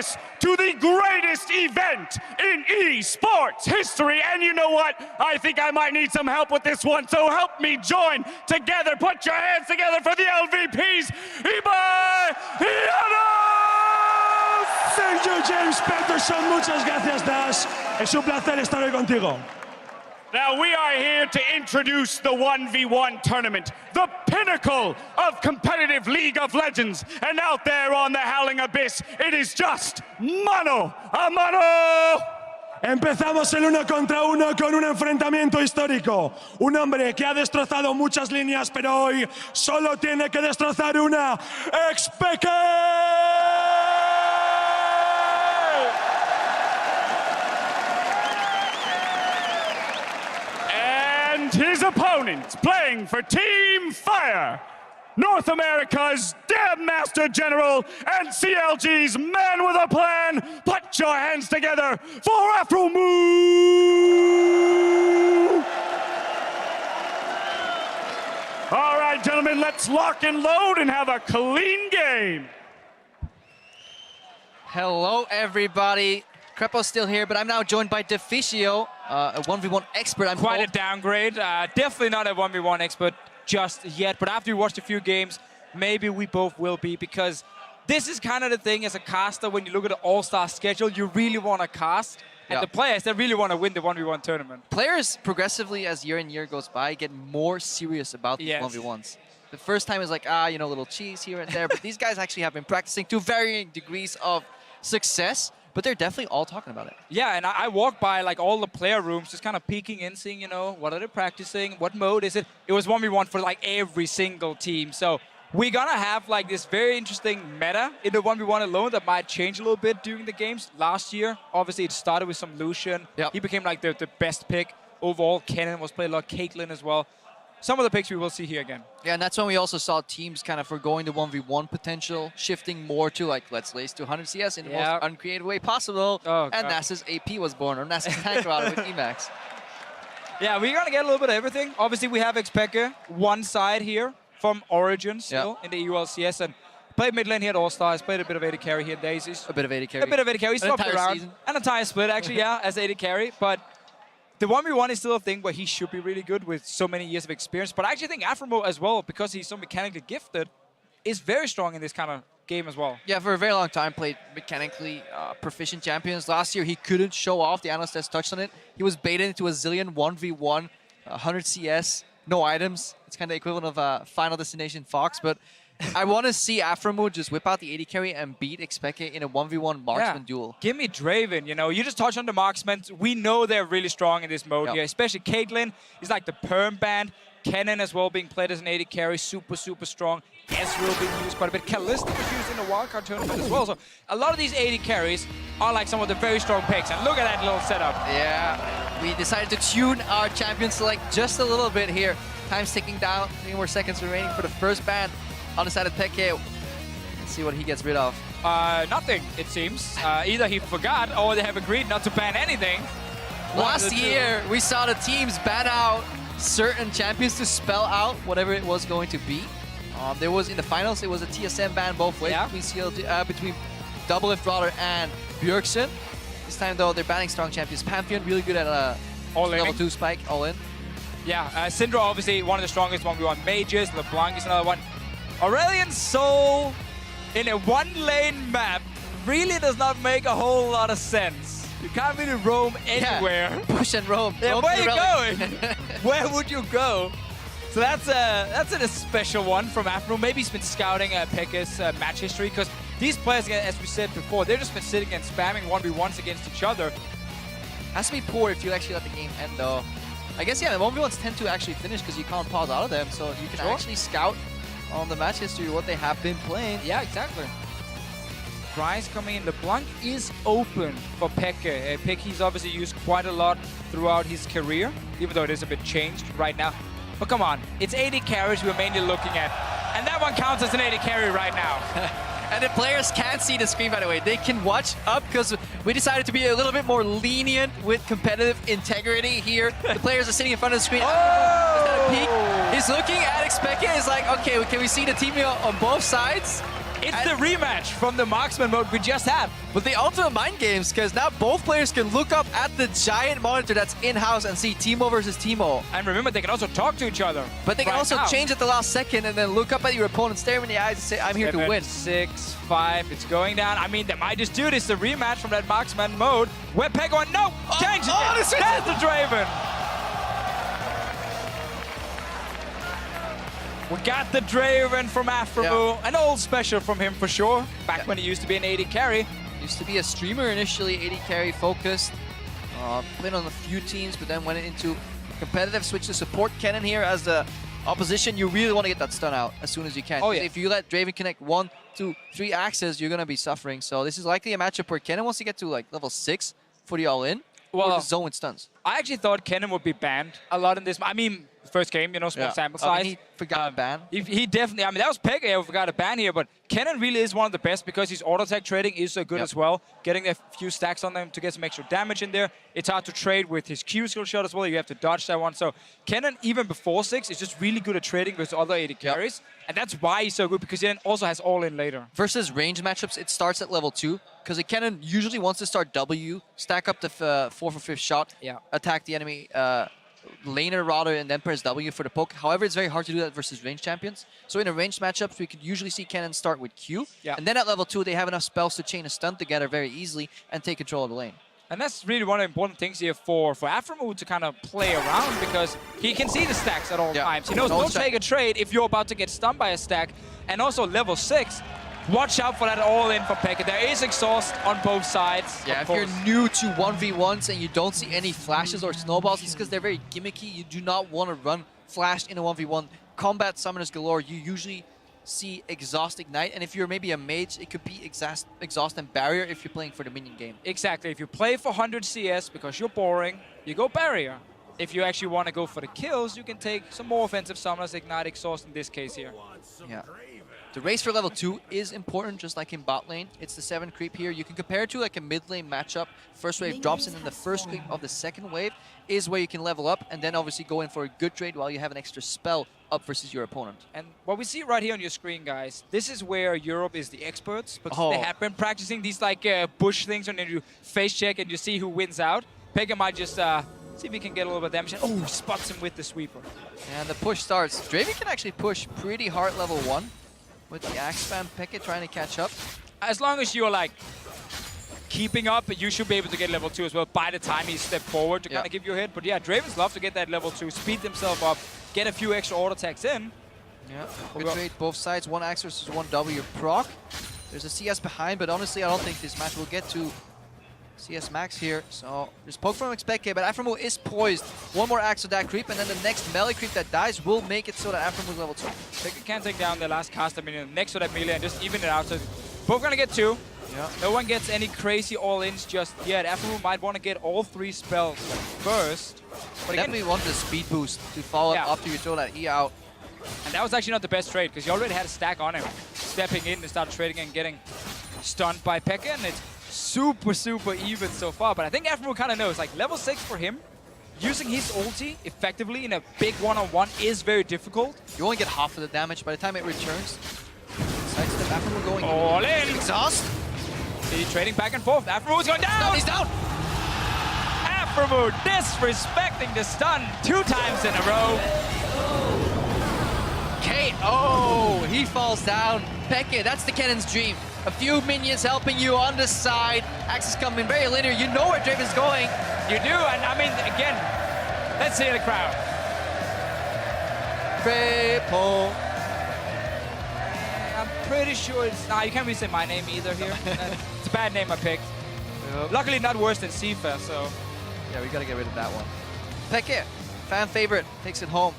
this to the greatest event in eSports history. And you know what? I think I might need some help with this one, so help me join together. Put your hands together for the LVPs, Ibai Sergio James Peterson, muchas gracias, Dash. Es un placer estar hoy contigo. Now we are here to introduce the 1v1 tournament, the pinnacle of competitive League of Legends. And out there on the Howling Abyss, it is just mano a mano. Empezamos el 1 contra 1 con un enfrentamiento histórico. Un hombre que ha destrozado muchas líneas, pero hoy solo tiene que destrozar una. xPeke. His opponent, playing for Team Fire, North America's Dam Master General and CLG's man with a plan. Put your hands together for Aphromoo! All right, gentlemen, let's lock and load and have a clean game. Hello, everybody. Krepo's still here, but I'm now joined by Deficio, a 1v1 expert. I'm Quite told. a downgrade. Definitely not a 1v1 expert just yet, but after you watch a few games, maybe we both will be, because this is kind of the thing as a caster. When you look at the All-Star schedule, you really want to cast, and the players, they really want to win the 1v1 tournament. Players progressively, as year and year goes by, get more serious about these 1v1s. The first time is like, little cheese here and there, but these guys actually have been practicing to varying degrees of success. But they're definitely all talking about it. Yeah, and I walked by like all the player rooms, just kind of peeking in, seeing, what are they practicing? What mode is it? It was 1v1 for like every single team. So we're gonna have like this very interesting meta in the 1v1 alone that might change a little bit during the games. Last year, obviously it started with some Lucian. Yep. He became like the best pick overall. Kennen was played a lot, Caitlyn as well. Some of the picks we will see here again. Yeah, and that's when we also saw teams kind of foregoing the 1v1 potential, shifting more to like, let's lace to 100 CS in the most uncreative way possible. And NASA's AP was born, or NASA's tank rather, with Emax. Yeah, we're going to get a little bit of everything. Obviously, we have xPeke, one side here from Origin still in the EULCS. And played mid lane here at All-Stars, played a bit of AD carry here at Daisies. A bit of AD carry. A bit of AD carry. He swapped around. Season. An entire split, actually, as AD carry. But the 1v1 is still a thing where he should be really good with so many years of experience. But I actually think Aphromoo as well, because he's so mechanically gifted, is very strong in this kind of game as well. Yeah, for a very long time, played mechanically proficient champions. Last year, he couldn't show off. The analyst has touched on it. He was baited into a zillion 1v1, 100 CS, no items. It's kind of the equivalent of Final Destination Fox. But I want to see Aphromoo just whip out the AD carry and beat xPeke in a 1v1 marksman duel. Give me Draven, you just touched on the marksmen. We know they're really strong in this mode here, especially Caitlyn is like the perm band. Kennen as well being played as an AD carry, super, super strong. Ezreal being used quite a bit. Kalista was used in the wildcard tournament as well. So a lot of these AD carries are like some of the very strong picks. And look at that little setup. Yeah, we decided to tune our champion select just a little bit here. Time's ticking down, 3 more seconds remaining for the first ban. On the side of Peke. Let's see what he gets rid of. Nothing, it seems. Either he forgot or they have agreed not to ban anything. Last year, we saw the teams ban out certain champions to spell out whatever it was going to be. There was, in the finals, it was a TSM ban both ways between Double Lift Brawler and Bjergsen. This time, though, they're banning strong champions. Pantheon, really good at level 2 spike, all in. Yeah, Syndra, obviously, one of the strongest 1v1 mages. LeBlanc is another one. Aurelion Sol in a one-lane map really does not make a whole lot of sense. You can't really roam anywhere. Yeah. Push and roam. Yeah, where are you going? Where would you go? So that's a special one from Aphromoo. Maybe he's been scouting Peke's match history, because these players, as we said before, they've just been sitting and spamming 1v1s against each other. Has to be poor if you actually let the game end, though. I guess, yeah, the 1v1s tend to actually finish because you can't pause out of them, so you can actually scout on the match history what they have been playing. Yeah, exactly. Price coming in. LeBlanc is open for Peke. A pick he's obviously used quite a lot throughout his career, even though it is a bit changed right now. But come on, it's AD carries we're mainly looking at. And that one counts as an AD carry right now. And the players can't see the screen, by the way. They can watch up because we decided to be a little bit more lenient with competitive integrity here. The players are sitting in front of the screen. Oh! He's looking at xPeke. He's like, okay, can we see the team on both sides? It's the rematch from the marksman mode we just had. But the ultimate mind games, because now both players can look up at the giant monitor that's in-house and see Teemo versus Teemo. And remember, they can also talk to each other. But they can right also now. change at the last second and then look up at your opponent, stare him in the eyes and say, I'm here to win. 6, 5, it's going down. I mean, they might just do this, the rematch from that marksman mode. Where Peg going, no, change it. That's the Draven. We got the Draven from Aphromoo, an old special from him for sure. Back when he used to be an AD carry. Used to be a streamer initially, AD carry focused. Played on a few teams, but then went into competitive, switched to support Kennen here as the opposition. You really want to get that stun out as soon as you can. Oh, yeah. If you let Draven connect 1, 2, 3 axes, you're going to be suffering. So this is likely a matchup where Kennen wants to get to like level 6 for the all-in, or the zone with stuns. I actually thought Kennen would be banned a lot in this. I mean, first game, you know, small sample size. He forgot to ban. He definitely, I mean, that was Peke who forgot to ban here, but Kennen really is one of the best because his auto-attack trading is so good as well. Getting a few stacks on them to get some extra damage in there. It's hard to trade with his Q skill shot as well. You have to dodge that one. So Kennen, even before 6, is just really good at trading with other AD carries. And that's why he's so good, because he then also has all-in later. Versus range matchups, it starts at level 2. Because Kennen usually wants to start W, stack up the 4th or 5th shot, attack the enemy laner rather, and then press W for the poke. However, it's very hard to do that versus ranged champions. So in a ranged matchups, we could usually see Kennen start with Q. And then at level 2, they have enough spells to chain a stun together very easily and take control of the lane. And that's really one of the important things here for Aphromoo to kind of play around, because he can see the stacks at all times. He knows don't take a trade if you're about to get stunned by a stack. And also level 6, watch out for that all-in from Peke. There is exhaust on both sides. Yeah, if you're new to 1v1s and you don't see any flashes or snowballs, it's because they're very gimmicky. You do not want to run flashed in a 1v1. Combat summoners galore, you usually see exhaust ignite, and if you're maybe a mage, it could be exhaust and barrier if you're playing for the minion game. Exactly. If you play for 100 CS because you're boring, you go barrier. If you actually want to go for the kills, you can take some more offensive summoners, ignite exhaust in this case here. Yeah. The race for level 2 is important, just like in bot lane. It's the 7 creep here. You can compare it to like a mid lane matchup. First wave drops in, and the first creep of the second wave is where you can level up, and then obviously go in for a good trade while you have an extra spell up versus your opponent. And what we see right here on your screen, guys, this is where Europe is the experts, because they have been practicing these like push things, and then you face check and you see who wins out. Peke might just see if he can get a little bit of damage. Oh, spots him with the sweeper. And the push starts. Draven can actually push pretty hard level 1 with the axe spam. Peke trying to catch up. As long as you're like keeping up, you should be able to get level 2 as well by the time he stepped forward to kind of give you a hit. But yeah, Dravens love to get that level 2, speed themselves up, get a few extra auto attacks in. Yeah, good trade both sides. 1 axe versus 1 W proc. There's a CS behind, but honestly, I don't think this match will get to CS max here. So there's poke from xPeke, but Aphromoo is poised. 1 more axe of that creep, and then the next melee creep that dies will make it so that Aphromoo is level 2. Peke can take down the last caster minion next to that melee and just even it out. So both gonna get 2. Yeah. No one gets any crazy all-ins just yet. Aphromoo might want to get all 3 spells first. But definitely want the speed boost to follow up after you throw that E out. And that was actually not the best trade, because you already had a stack on him. Stepping in and start trading and getting stunned by Peke, and it's super, super even so far. But I think Aphromoo kind of knows, like level 6 for him, using his ulti effectively in a big one-on-one is very difficult. You only get half of the damage by the time it returns. Sidestep, Aphromoo going all in. Exhaust. See, trading back and forth. Aphromoo is going down. He's down. Aphromoo disrespecting the stun 2 times in a row. KO! He falls down. Peke, that's the Kennen's dream. A few minions helping you on the side. Axis coming very linear. You know where Draven's going. You do, and I mean, again, let's see the crowd. Krepo. I'm pretty sure it's... Nah, you can't really say my name either here. It's a bad name I picked. Yep. Luckily not worse than Sifa, so... Yeah, we gotta get rid of that one. Peke, fan favorite, takes it home.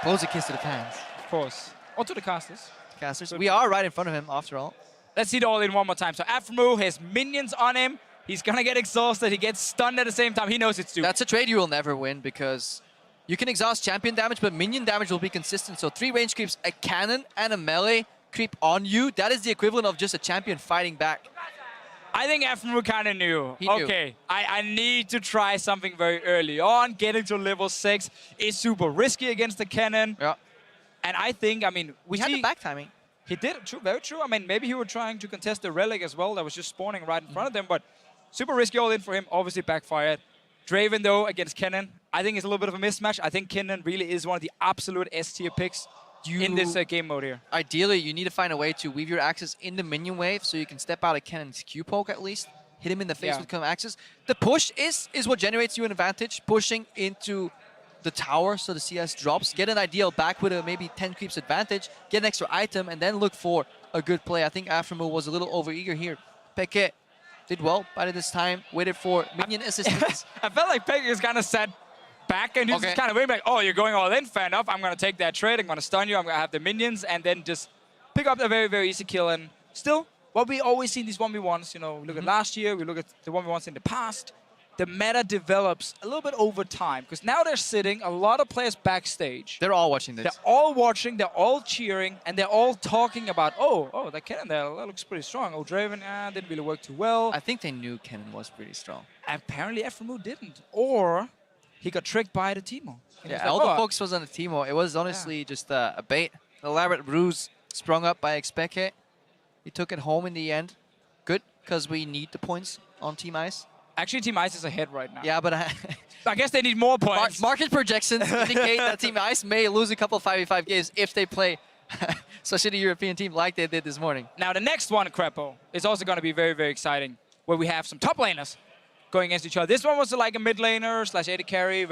Blows a kiss to the fans. Of course. Or to the casters. Casters. We are right in front of him, after all. Let's see the all-in one more time. So Aphromoo has minions on him. He's gonna get exhausted. He gets stunned at the same time. He knows it's due. That's a trade you will never win, because you can exhaust champion damage, but minion damage will be consistent. So 3 range creeps, a cannon and a melee creep on you. That is the equivalent of just a champion fighting back. I think Aphromoo kind of knew. He knew. Okay, I need to try something very early on. Getting to level 6 is super risky against the cannon. Yeah. And I think, I mean, we had see... the back timing. He did, true, very true. I mean, maybe he was trying to contest the relic as well that was just spawning right in front of them, but super risky all in for him, obviously backfired. Draven, though, against Kennen, I think it's a little bit of a mismatch. I think Kennen really is one of the absolute S-tier picks in this game mode here. Ideally, you need to find a way to weave your axes in the minion wave so you can step out of Kennen's Q-poke at least, hit him in the face with axes. The push is what generates you an advantage, pushing into the tower so the CS drops, get an ideal back with a maybe 10 creeps advantage, get an extra item, and then look for a good play. I think Aphromoo was a little overeager here. xPeke did well, by this time, waited for minion assistance. I felt like xPeke is kind of set back and he's just kind of waiting like, oh, you're going all in, fair enough. I'm going to take that trade, I'm going to stun you, I'm going to have the minions, and then just pick up a very, very easy kill. And still, what we always see in these 1v1s, you know, we look at last year, we look at the 1v1s in the past, the meta develops a little bit over time because now they're sitting, a lot of players backstage. They're all watching this. They're all watching, they're all cheering, and they're all talking about, oh, that Kennen there, that looks pretty strong. Oh, Draven, didn't really work too well. I think they knew Kennen was pretty strong. Apparently, Aphromoo didn't. Or he got tricked by the Teemo. Yeah, all the focus was on the Teemo. It was honestly just a bait. An elaborate ruse sprung up by xPeke. He took it home in the end. Good, because we need the points on Team Ice. Actually, Team Ice is ahead right now. Yeah, but I guess they need more points. Market projections indicate that Team Ice may lose a couple 5v5 games if they play such a European team like they did this morning. Now, the next one, Krepo, is also going to be very, very exciting, where we have some top laners going against each other. This one was like a mid laner / AD carry.